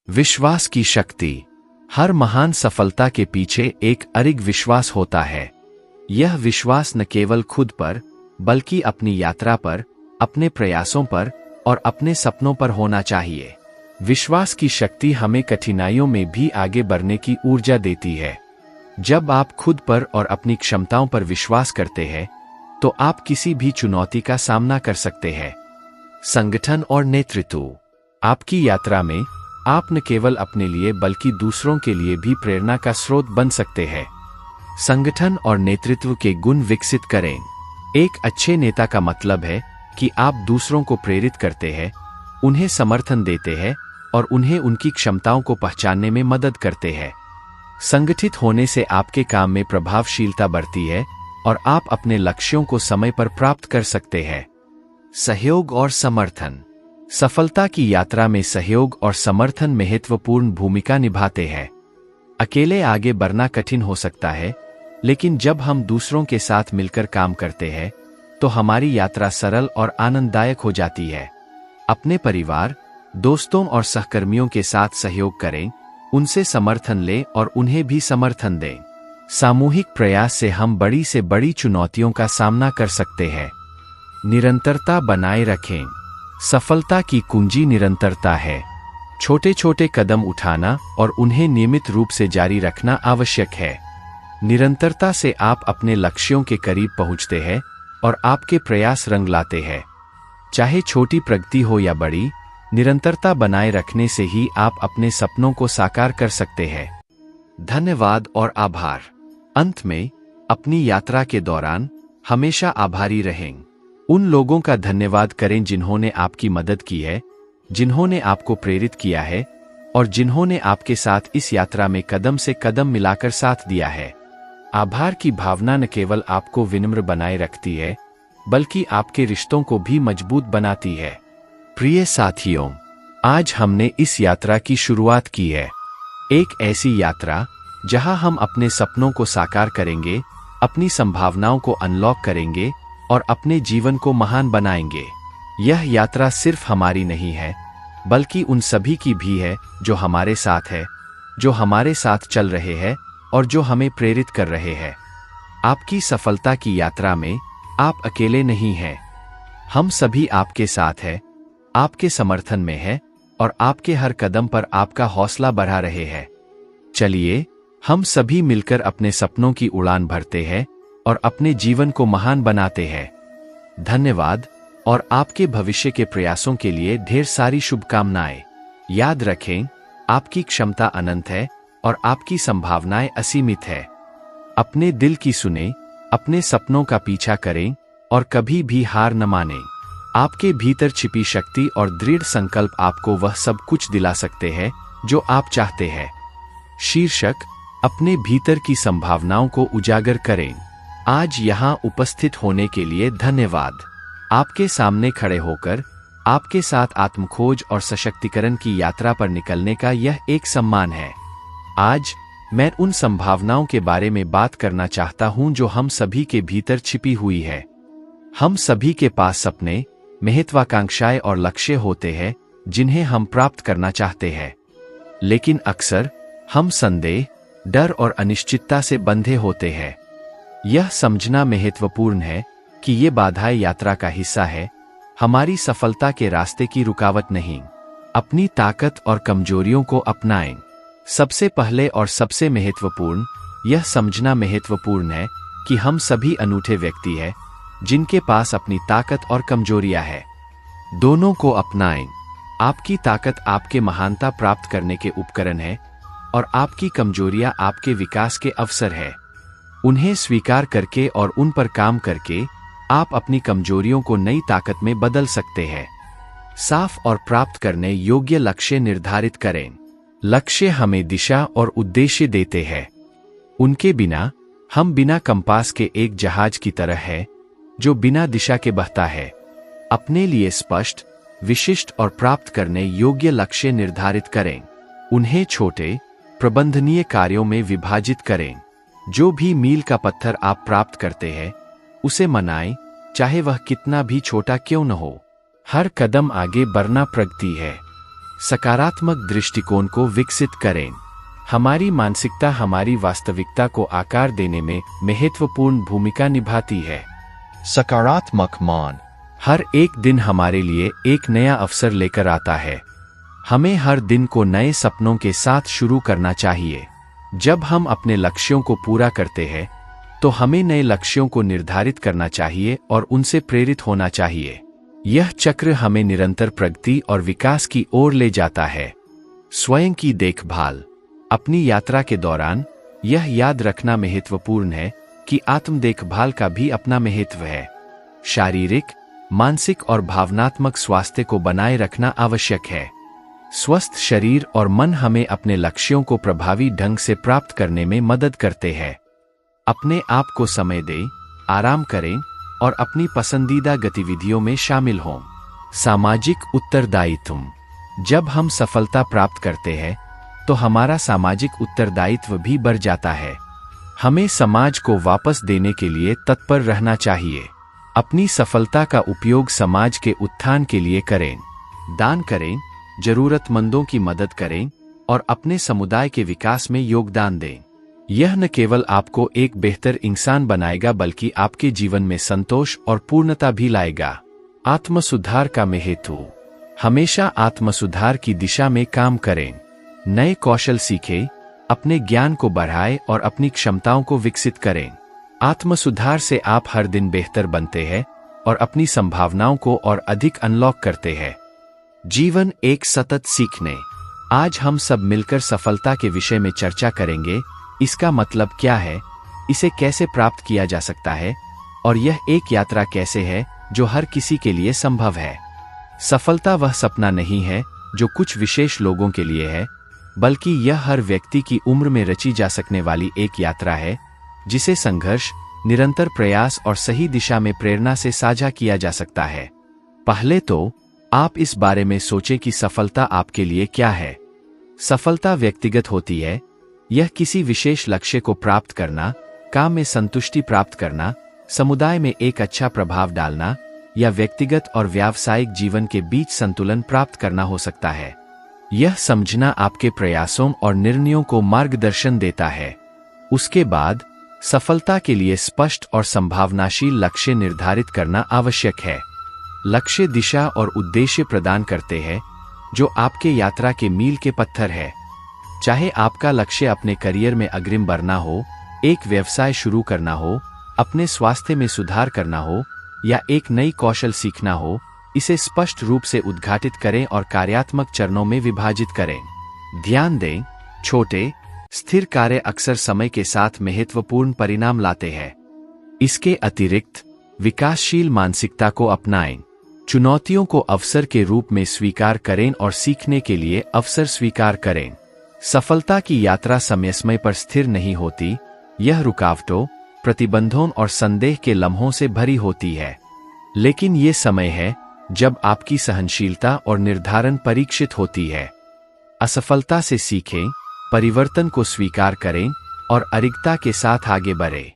विश्वास की शक्ति। हर महान सफलता के पीछे एक अडिग विश्वास होता है। यह विश्वास न केवल खुद पर, बल्कि अपनी यात्रा पर, अपने प्रयासों पर और अपने सपनों पर होना चाहिए। विश्वास की शक्ति हमें कठिनाइयों में भी आगे बढ़ने की ऊर्जा देती है। जब आप खुद पर और अपनी क्षमताओं पर विश्वास करते हैं, तो आप किसी भी चुनौती का सामना कर सकते हैं। संगठन और नेतृत्व। आपकी यात्रा में आप न केवल अपने लिए बल्कि दूसरों के लिए भी प्रेरणा का स्रोत बन सकते हैं। संगठन और नेतृत्व के गुण विकसित करें। एक अच्छे नेता का मतलब है कि आप दूसरों को प्रेरित करते हैं, उन्हें समर्थन देते हैं और उन्हें उनकी क्षमताओं को पहचानने में मदद करते हैं। संगठित होने से आपके काम में प्रभावशीलता बढ़ती है और आप अपने लक्ष्यों को समय पर प्राप्त कर सकते हैं। सहयोग और समर्थन। सफलता की यात्रा में सहयोग और समर्थन महत्वपूर्ण भूमिका निभाते हैं। अकेले आगे बढ़ना कठिन हो सकता है, लेकिन जब हम दूसरों के साथ मिलकर काम करते हैं, तो हमारी यात्रा सरल और आनंददायक हो जाती है। अपने परिवार, दोस्तों और सहकर्मियों के साथ सहयोग करें, उनसे समर्थन लें और उन्हें भी समर्थन दें। सामूहिक प्रयास से हम बड़ी से बड़ी चुनौतियों का सामना कर सकते हैं। निरंतरता बनाए रखें। सफलता की कुंजी निरंतरता है। छोटे छोटे कदम उठाना और उन्हें नियमित रूप से जारी रखना आवश्यक है। निरंतरता से आप अपने लक्ष्यों के करीब पहुंचते हैं और आपके प्रयास रंग लाते हैं। चाहे छोटी प्रगति हो या बड़ी, निरंतरता बनाए रखने से ही आप अपने सपनों को साकार कर सकते हैं। धन्यवाद और आभार। अंत में, अपनी यात्रा के दौरान हमेशा आभारी रहें। उन लोगों का धन्यवाद करें जिन्होंने आपकी मदद की है, जिन्होंने आपको प्रेरित किया है और जिन्होंने आपके साथ इस यात्रा में कदम से कदम मिलाकर साथ दिया है। आभार की भावना न केवल आपको विनम्र बनाए रखती है, बल्कि आपके रिश्तों को भी मजबूत बनाती है। प्रिय साथियों, आज हमने इस यात्रा की शुरुआत की है। एक ऐसी यात्रा जहां हम अपने सपनों को साकार करेंगे, अपनी संभावनाओं को अनलॉक करेंगे और अपने जीवन को महान बनाएंगे। यह यात्रा सिर्फ हमारी नहीं है, बल्कि उन सभी की भी है जो हमारे साथ है, जो हमारे साथ चल रहे हैं और जो हमें प्रेरित कर रहे हैं। आपकी सफलता की यात्रा में आप अकेले नहीं हैं। हम सभी आपके साथ हैं, आपके समर्थन में हैं और आपके हर कदम पर आपका हौसला बढ़ा रहे हैं। चलिए, हम सभी मिलकर अपने सपनों की उड़ान भरते हैं और अपने जीवन को महान बनाते हैं। धन्यवाद और आपके भविष्य के प्रयासों के लिए ढेर सारी शुभकामनाएं। याद रखें, आपकी क्षमता अनंत है और आपकी संभावनाएं असीमित है। अपने दिल की सुने, अपने सपनों का पीछा करें और कभी भी हार न मानें। आपके भीतर छिपी शक्ति और दृढ़ संकल्प आपको वह सब कुछ दिला सकते हैं जो आप चाहते हैं। शीर्षक: अपने भीतर की संभावनाओं को उजागर करें। आज यहाँ उपस्थित होने के लिए धन्यवाद। आपके सामने खड़े होकर आपके साथ आत्मखोज और सशक्तिकरण की यात्रा पर निकलने का यह एक सम्मान है। आज मैं उन संभावनाओं के बारे में बात करना चाहता हूं जो हम सभी के भीतर छिपी हुई है। हम सभी के पास सपने, महत्वाकांक्षाएं और लक्ष्य होते हैं जिन्हें हम प्राप्त करना चाहते हैं। लेकिन अक्सर हम संदेह, डर और अनिश्चितता से बंधे होते हैं। यह समझना महत्वपूर्ण है कि ये बाधाएं यात्रा का हिस्सा है, हमारी सफलता के रास्ते की रुकावट नहीं। अपनी ताकत और कमजोरियों को अपनाएं। सबसे पहले और सबसे महत्वपूर्ण, यह समझना महत्वपूर्ण है कि हम सभी अनूठे व्यक्ति हैं जिनके पास अपनी ताकत और कमजोरियां हैं। दोनों को अपनाएं। आपकी ताकत आपके महानता प्राप्त करने के उपकरण है और आपकी कमजोरियां आपके विकास के अवसर है। उन्हें स्वीकार करके और उन पर काम करके आप अपनी कमजोरियों को नई ताकत में बदल सकते हैं। साफ और प्राप्त करने योग्य लक्ष्य निर्धारित करें। लक्ष्य हमें दिशा और उद्देश्य देते हैं। उनके बिना हम बिना कंपास के एक जहाज की तरह है जो बिना दिशा के बहता है। अपने लिए स्पष्ट, विशिष्ट और प्राप्त करने योग्य लक्ष्य निर्धारित करें। उन्हें छोटे, प्रबंधनीय कार्यों में विभाजित करें। जो भी मील का पत्थर आप प्राप्त करते हैं, उसे मनाएं, चाहे वह कितना भी छोटा क्यों न हो। हर कदम आगे बढ़ना प्रगति है। सकारात्मक दृष्टिकोण को विकसित करें। हमारी मानसिकता हमारी वास्तविकता को आकार देने में महत्वपूर्ण भूमिका निभाती है। सकारात्मक मान हर एक दिन हमारे लिए एक नया अवसर लेकर आता है। हमें हर दिन को नए सपनों के साथ शुरू करना चाहिए। जब हम अपने लक्ष्यों को पूरा करते हैं तो हमें नए लक्ष्यों को निर्धारित करना चाहिए और उनसे प्रेरित होना चाहिए। यह चक्र हमें निरंतर प्रगति और विकास की ओर ले जाता है। स्वयं की देखभाल अपनी यात्रा के दौरान यह याद रखना महत्वपूर्ण है कि आत्म देखभाल का भी अपना महत्व है। शारीरिक, मानसिक और भावनात्मक स्वास्थ्य को बनाए रखना आवश्यक है। स्वस्थ शरीर और मन हमें अपने लक्ष्यों को प्रभावी ढंग से प्राप्त करने में मदद करते हैं। अपने आप को समय दें, आराम करें और अपनी पसंदीदा गतिविधियों में शामिल हों। सामाजिक उत्तरदायित्व जब हम सफलता प्राप्त करते हैं तो हमारा सामाजिक उत्तरदायित्व भी बढ़ जाता है। हमें समाज को वापस देने के लिए तत्पर रहना चाहिए। अपनी सफलता का उपयोग समाज के उत्थान के लिए करें। दान करें, जरूरतमंदों की मदद करें और अपने समुदाय के विकास में योगदान दें। यह न केवल आपको एक बेहतर इंसान बनाएगा बल्कि आपके जीवन में संतोष और पूर्णता भी लाएगा। आत्मसुधार का महत्व हमेशा आत्मसुधार की दिशा में काम करें। नए कौशल सीखें, अपने ज्ञान को बढ़ाएं और अपनी क्षमताओं को विकसित करें। आत्मसुधार से आप हर दिन बेहतर बनते हैं और अपनी संभावनाओं को और अधिक अनलॉक करते हैं। जीवन एक सतत सीखने आज हम सब मिलकर सफलता के विषय में चर्चा करेंगे। इसका मतलब क्या है, इसे कैसे प्राप्त किया जा सकता है और यह एक यात्रा कैसे है जो हर किसी के लिए संभव है। सफलता वह सपना नहीं है जो कुछ विशेष लोगों के लिए है, बल्कि यह हर व्यक्ति की उम्र में रची जा सकने वाली एक यात्रा है जिसे संघर्ष, निरंतर प्रयास और सही दिशा में प्रेरणा से साझा किया जा सकता है। पहले तो आप इस बारे में सोचें कि सफलता आपके लिए क्या है। सफलता व्यक्तिगत होती है। यह किसी विशेष लक्ष्य को प्राप्त करना, काम में संतुष्टि प्राप्त करना, समुदाय में एक अच्छा प्रभाव डालना या व्यक्तिगत और व्यावसायिक जीवन के बीच संतुलन प्राप्त करना हो सकता है। यह समझना आपके प्रयासों और निर्णयों को मार्गदर्शन देता है। उसके बाद सफलता के लिए स्पष्ट और संभावनाशील लक्ष्य निर्धारित करना आवश्यक है। लक्ष्य दिशा और उद्देश्य प्रदान करते हैं जो आपके यात्रा के मील के पत्थर है। चाहे आपका लक्ष्य अपने करियर में अग्रिम बढ़ना हो, एक व्यवसाय शुरू करना हो, अपने स्वास्थ्य में सुधार करना हो या एक नई कौशल सीखना हो, इसे स्पष्ट रूप से उद्घाटित करें और कार्यात्मक चरणों में विभाजित करें। ध्यान दें, छोटे, स्थिर कार्य अक्सर समय के साथ महत्वपूर्ण परिणाम लाते हैं। इसके अतिरिक्त विकासशील मानसिकता को अपनाएं। चुनौतियों को अवसर के रूप में स्वीकार करें और सीखने के लिए अवसर स्वीकार करें। सफलता की यात्रा समय पर स्थिर नहीं होती। यह रुकावटों, प्रतिबंधों और संदेह के लम्हों से भरी होती है। लेकिन ये समय है जब आपकी सहनशीलता और निर्धारण परीक्षित होती है। असफलता से सीखें, परिवर्तन को स्वीकार करें और अडिगता के साथ आगे बढ़ें।